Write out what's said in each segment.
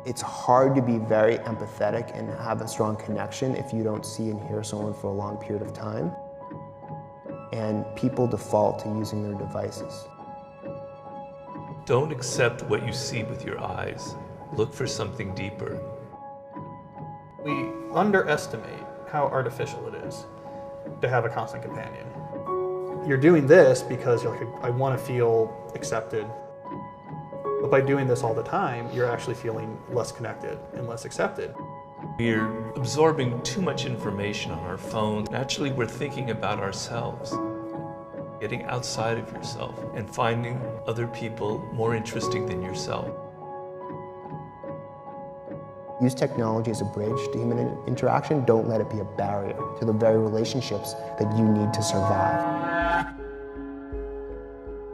It's hard to be very empathetic and have a strong connection if you don't see and hear someone for a long period of time. And people default to using their devices. Don't accept what you see with your eyes. Look for something deeper. We underestimate how artificial it is to have a constant companion. You're doing this because you're like, I want to feel accepted. But by doing this all the time, you're actually feeling less connected and less accepted. We're absorbing too much information on our phone. Naturally, we're thinking about ourselves. Getting outside of yourself and finding other people more interesting than yourself. Use technology as a bridge to human interaction. Don't let it be a barrier to the very relationships that you need to survive.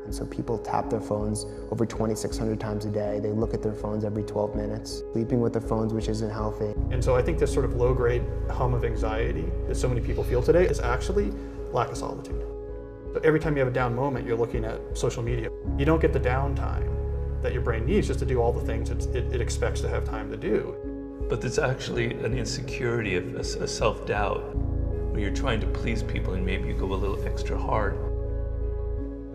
And so people tap their phones over 2,600 times a day. They look at their phones every 12 minutes, sleeping with their phones, which isn't healthy. And so I think this sort of low-grade hum of anxiety that so many people feel today is actually lack of solitude. So every time you have a down moment, you're looking at social media. You don't get the downtime that your brain needs just to do all the things it expects to have time to do. But there's actually an insecurity, a self-doubt, where you're trying to please people and maybe you go a little extra hard.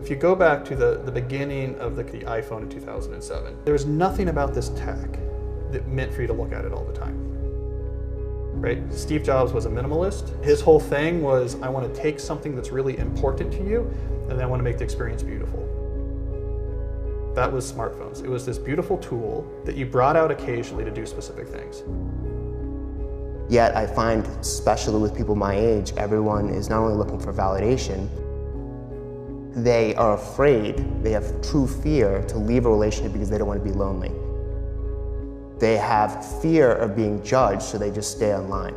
If you go back to the beginning of the iPhone in 2007, there was nothing about this tech that meant for you to look at it all the time. Right? Steve Jobs was a minimalist. His whole thing was, I want to take something that's really important to you, and then I want to make the experience beautiful. That was smartphones. It was this beautiful tool that you brought out occasionally to do specific things. Yet I find, especially with people my age, everyone is not only looking for validation, they are afraid, they have true fear to leave a relationship because they don't want to be lonely. They have fear of being judged, so they just stay online.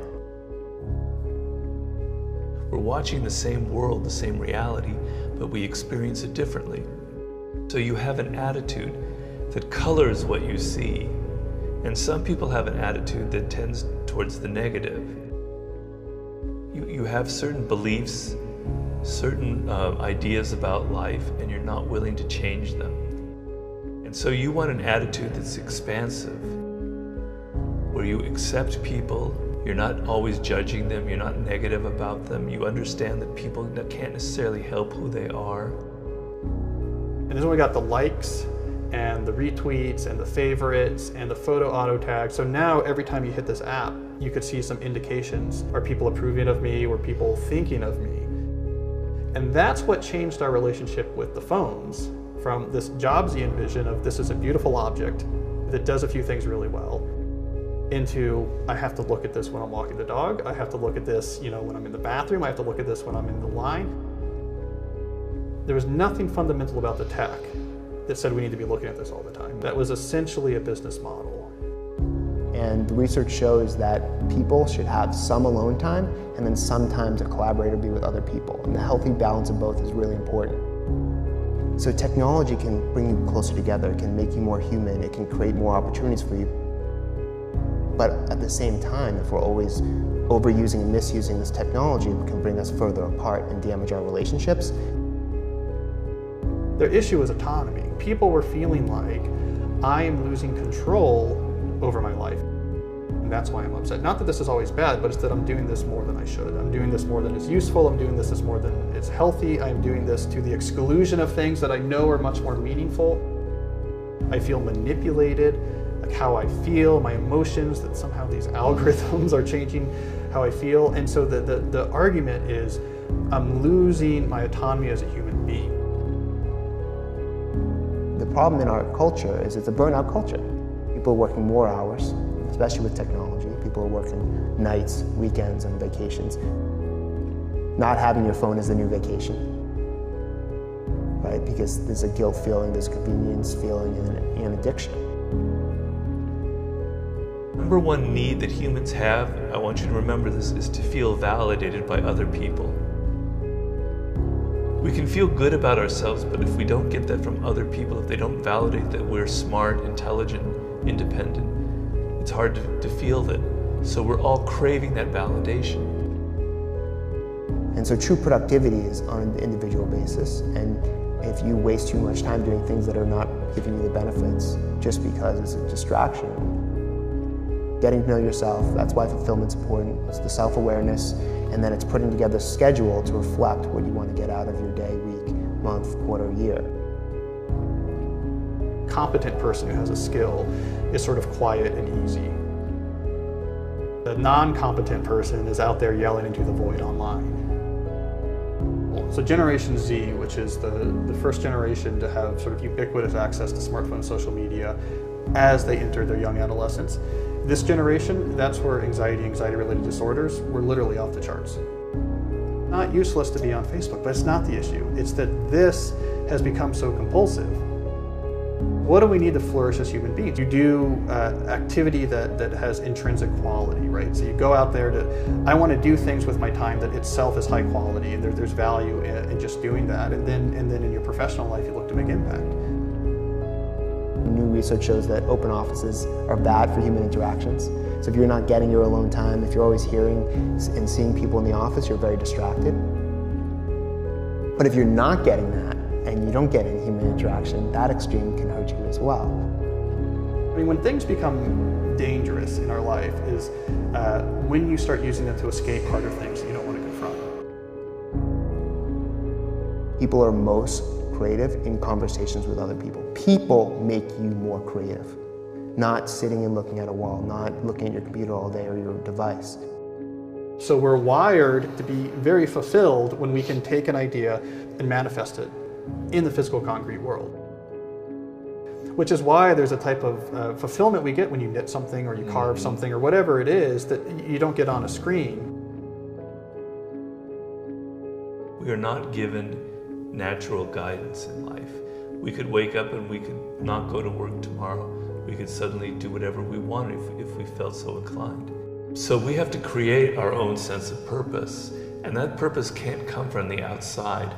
We're watching the same world, the same reality, but we experience it differently. So you have an attitude that colors what you see, and some people have an attitude that tends towards the negative. You have certain beliefs, certain ideas about life, and you're not willing to change them. And so you want an attitude that's expansive, where you accept people, you're not always judging them, you're not negative about them, you understand that people can't necessarily help who they are. And this is when we got the likes and the retweets and the favorites and the photo auto tag. So now every time you hit this app, you could see some indications. Are people approving of me? Or people thinking of me? And that's what changed our relationship with the phones from this Jobsian vision of this is a beautiful object that does a few things really well into I have to look at this when I'm walking the dog. I have to look at this, when I'm in the bathroom. I have to look at this when I'm in the line. There was nothing fundamental about the tech that said we need to be looking at this all the time. That was essentially a business model. And the research shows that people should have some alone time and then sometimes a collaborator be with other people. And the healthy balance of both is really important. So technology can bring you closer together, it can make you more human, it can create more opportunities for you. But at the same time, if we're always overusing and misusing this technology, it can bring us further apart and damage our relationships. Their issue was autonomy. People were feeling like, I am losing control over my life. And that's why I'm upset. Not that this is always bad, but it's that I'm doing this more than I should. I'm doing this more than is useful. I'm doing this more than is healthy. I'm doing this to the exclusion of things that I know are much more meaningful. I feel manipulated, like how I feel, my emotions, that somehow these algorithms are changing how I feel. And so the argument is, I'm losing my autonomy as a human being. The problem in our culture is it's a burnout culture. People are working more hours, especially with technology. People are working nights, weekends, and vacations. Not having your phone is the new vacation, right? Because there's a guilt feeling, there's a convenience feeling, and an addiction. Number one need that humans have, I want you to remember this, is to feel validated by other people. We can feel good about ourselves, but if we don't get that from other people, if they don't validate that we're smart, intelligent, independent, it's hard to feel that. So we're all craving that validation. And so true productivity is on an individual basis. And if you waste too much time doing things that are not giving you the benefits just because it's a distraction, Getting to know yourself, that's why fulfillment's important. It's the self-awareness, and then it's putting together a schedule to reflect what you want to get out of your day, week, month, quarter, year. Competent person who has a skill is sort of quiet and easy. The non-competent person is out there yelling into the void online. So Generation Z, which is the first generation to have sort of ubiquitous access to smartphone and social media as they enter their young adolescence. This generation, that's where anxiety-related disorders were literally off the charts. Not useless to be on Facebook, but it's not the issue. It's that this has become so compulsive. What do we need to flourish as human beings? You do activity that has intrinsic quality, right? So you go out there I want to do things with my time that itself is high quality, and there's value in just doing that. And then in your professional life, you look to make impact. New research shows that open offices are bad for human interactions. So if you're not getting your alone time, if you're always hearing and seeing people in the office, you're very distracted. But if you're not getting that, and you don't get any human interaction, that extreme can hurt you as well. I mean, when things become dangerous in our life is when you start using them to escape harder things that you don't want to confront. People are most creative in conversations with other people. People make you more creative, not sitting and looking at a wall, not looking at your computer all day or your device. So we're wired to be very fulfilled when we can take an idea and manifest it in the physical concrete world. Which is why there's a type of fulfillment we get when you knit something or you carve something or whatever it is that you don't get on a screen. We are not given natural guidance in life. We could wake up and we could not go to work tomorrow. We could suddenly do whatever we want if we felt so inclined. So we have to create our own sense of purpose, and that purpose can't come from the outside.